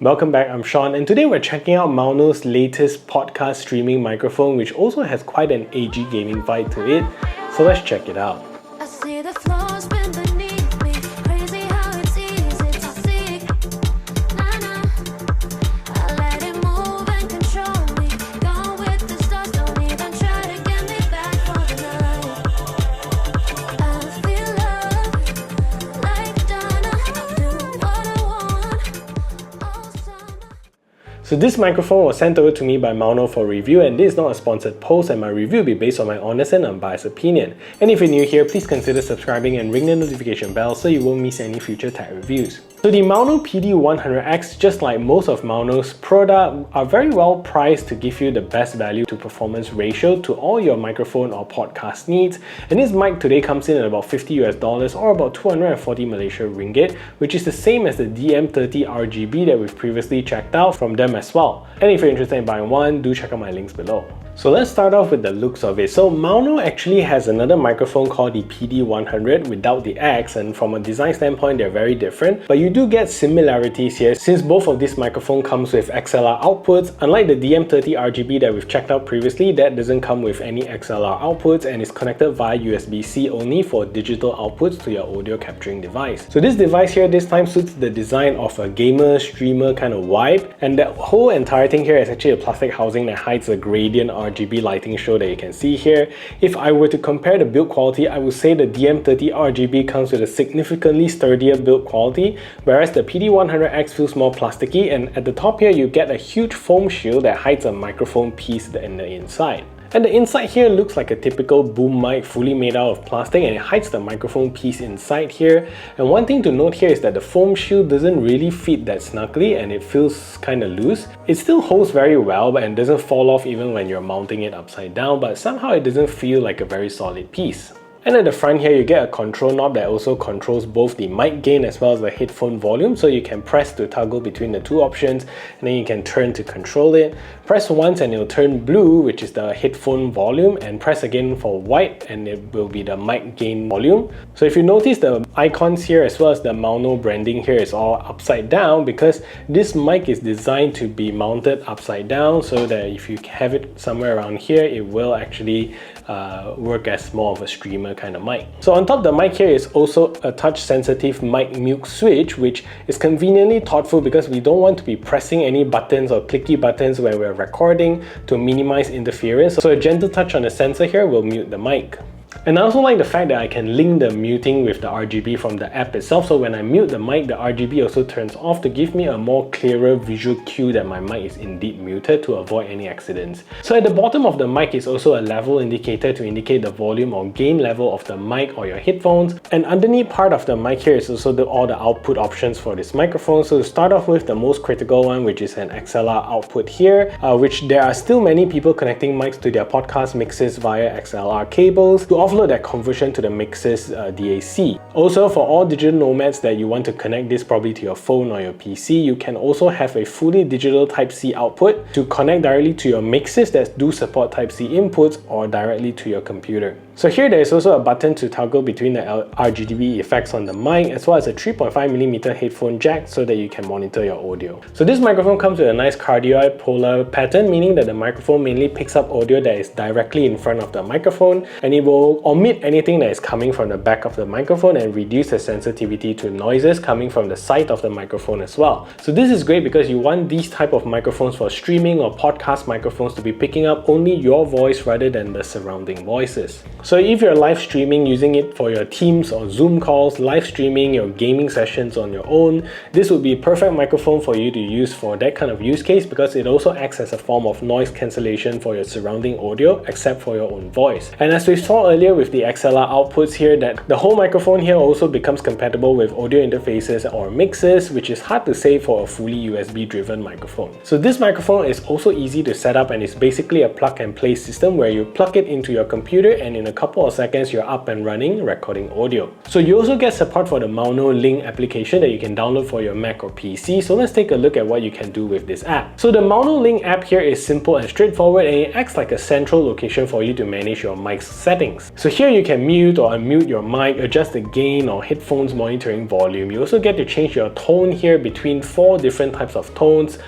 Welcome back, I'm Sean, and today we're checking out Maono's latest podcast streaming microphone, which also has quite an edgy gaming vibe to it. So let's check it out. I see the floors bend beneath me. Crazy how it's easy to see. Nah. I let it move and control me. Gone with the stars, don't even try to get me back for the night. I feel love like Donna. Do what I want all summer. So this microphone was sent over to me by Maono for review, and this is not a sponsored post, and my review will be based on my honest and unbiased opinion. And if you're new here, please consider subscribing and ring the notification bell so you won't miss any future tech reviews. So the Maono PD100X, just like most of Maono's products, are very well priced to give you the best value to performance ratio to all your microphone or podcast needs. And this mic today comes in at about $50 or about 240 Malaysia ringgit, which is the same as the DM30 RGB that we've previously checked out from them as well. And if you're interested in buying one, do check out my links below. So let's start off with the looks of it. So Maono actually has another microphone called the PD100 without the X, and from a design standpoint they're very different, but you do get similarities here since both of these microphones comes with XLR outputs. Unlike the DM30 RGB that we've checked out previously, that doesn't come with any XLR outputs and is connected via USB-C only for digital outputs to your audio capturing device. So this device here this time suits the design of a gamer streamer kind of vibe, and the whole entire thing here is actually a plastic housing that hides the gradient RGB lighting show that you can see here. If I were to compare the build quality, I would say the DM30 RGB comes with a significantly sturdier build quality, whereas the PD100X feels more plasticky, and at the top here you get a huge foam shield that hides a microphone piece in the inside. And the inside here looks like a typical boom mic fully made out of plastic, and it hides the microphone piece inside here. And one thing to note here is that the foam shield doesn't really fit that snugly and it feels kind of loose. It still holds very well and doesn't fall off even when you're mounting it upside down, but somehow it doesn't feel like a very solid piece. And at the front here, you get a control knob that also controls both the mic gain as well as the headphone volume, so you can press to toggle between the two options, and then you can turn to control it. Press once and it'll turn blue, which is the headphone volume, and press again for white and it will be the mic gain volume. So if you notice, the icons here as well as the Maono branding here is all upside down because this mic is designed to be mounted upside down, so that if you have it somewhere around here, it will actually work as more of a streamer kind of mic. So on top of the mic here is also a touch sensitive mic mute switch, which is conveniently thoughtful because we don't want to be pressing any buttons or clicky buttons when we're recording to minimize interference. So a gentle touch on the sensor here will mute the mic. And I also like the fact that I can link the muting with the RGB from the app itself, so when I mute the mic, the RGB also turns off to give me a more clearer visual cue that my mic is indeed muted to avoid any accidents. So at the bottom of the mic is also a level indicator to indicate the volume or gain level of the mic or your headphones, and underneath part of the mic here is also all the output options for this microphone. So to start off with the most critical one, which is an XLR output here, which there are still many people connecting mics to their podcast mixes via XLR cables to offload that conversion to the mixer's DAC. Also, for all digital nomads that you want to connect this probably to your phone or your PC, you can also have a fully digital Type-C output to connect directly to your mixers that do support Type-C inputs or directly to your computer. So here there is also a button to toggle between the RGB effects on the mic as well as a 3.5mm headphone jack so that you can monitor your audio. So this microphone comes with a nice cardioid polar pattern, meaning that the microphone mainly picks up audio that is directly in front of the microphone, and it will omit anything that is coming from the back of the microphone and reduce the sensitivity to noises coming from the side of the microphone as well. So this is great because you want these type of microphones for streaming or podcast microphones to be picking up only your voice rather than the surrounding voices. So if you're live streaming using it for your Teams or Zoom calls, live streaming your gaming sessions on your own, this would be a perfect microphone for you to use for that kind of use case because it also acts as a form of noise cancellation for your surrounding audio except for your own voice. And as we saw earlier with the XLR outputs here, that the whole microphone here also becomes compatible with audio interfaces or mixers, which is hard to say for a fully USB driven microphone. So this microphone is also easy to set up and is basically a plug and play system where you plug it into your computer, and in a couple of seconds you're up and running recording audio. So you also get support for the Maono Link application that you can download for your Mac or PC. So let's take a look at what you can do with this app. So the Maono Link app here is simple and straightforward, and it acts like a central location for you to manage your mic's settings. So here you can mute or unmute your mic, adjust the gain or headphones monitoring volume. You also get to change your tone here between 4 different types of tones.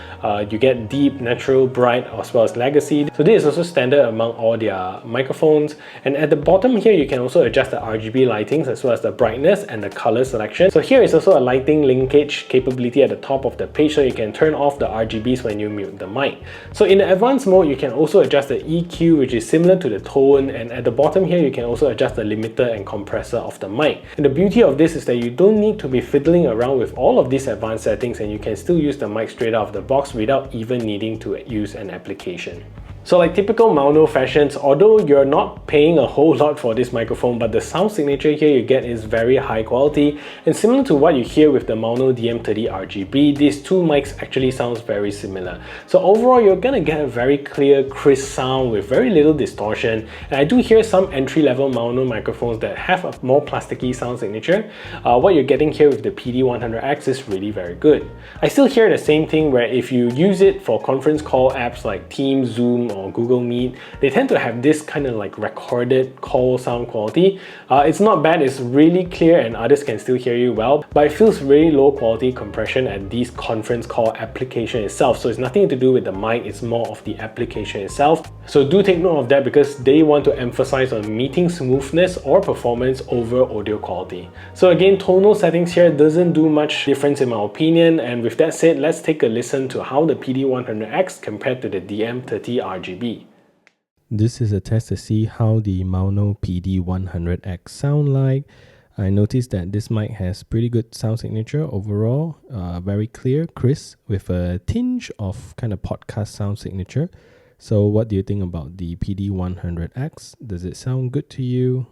You get deep, natural, bright, as well as legacy. So this is also standard among all their microphones. And at the bottom here, you can also adjust the RGB lightings as well as the brightness and the color selection. So here is also a lighting linkage capability at the top of the page, so you can turn off the RGBs when you mute the mic. So in the advanced mode, you can also adjust the EQ, which is similar to the tone. And at the bottom here, you can also adjust the limiter and compressor of the mic. And the beauty of this is that you don't need to be fiddling around with all of these advanced settings, and you can still use the mic straight out of the box without even needing to use an application. So like typical Maono fashions, although you're not paying a whole lot for this microphone, but the sound signature here you get is very high quality, and similar to what you hear with the Maono DM30 RGB, these two mics actually sounds very similar. So overall, you're gonna get a very clear, crisp sound with very little distortion. And I do hear some entry-level Maono microphones that have a more plasticky sound signature. What you're getting here with the PD100X is really very good. I still hear the same thing where if you use it for conference call apps like Teams, Zoom, or Google Meet, they tend to have this kind of like recorded call sound quality. It's not bad, it's really clear and others can still hear you well, but it feels really low quality compression at this conference call application itself. So it's nothing to do with the mic, it's more of the application itself. So do take note of that, because they want to emphasize on meeting smoothness or performance over audio quality. So again, tonal settings here doesn't do much difference in my opinion, and with that said, let's take a listen to how the PD100X compared to the DM30 RGB. This is a test to see how the Maono PD100X sound like. I noticed that this mic has pretty good sound signature overall, very clear, crisp, with a tinge of kind of podcast sound signature. So what do you think about the PD100X? Does it sound good to you?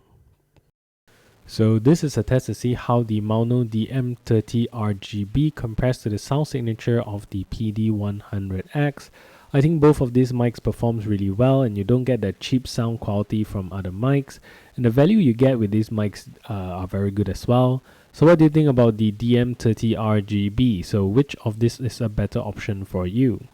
So this is a test to see how the Maono DM30 RGB compares to the sound signature of the PD100X. I think both of these mics performs really well, and you don't get that cheap sound quality from other mics, and the value you get with these mics are very good as well. So what do you think about the DM30 RGB? So which of this is a better option for you?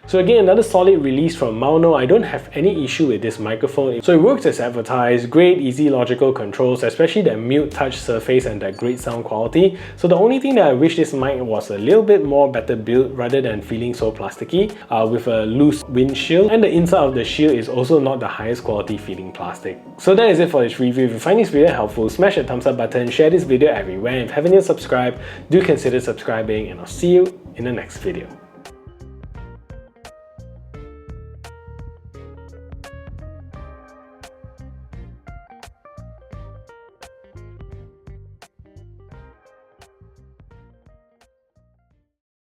So again, another solid release from Maono. I don't have any issue with this microphone. So it works as advertised, great easy logical controls, especially that mute touch surface and that great sound quality. So the only thing that I wish this mic was a little bit more better built rather than feeling so plasticky, with a loose windshield, and the inside of the shield is also not the highest quality feeling plastic. So that is it for this review. If you find this video helpful, smash the thumbs up button, share this video everywhere, and if you haven't yet subscribed, do consider subscribing, and I'll see you in the next video.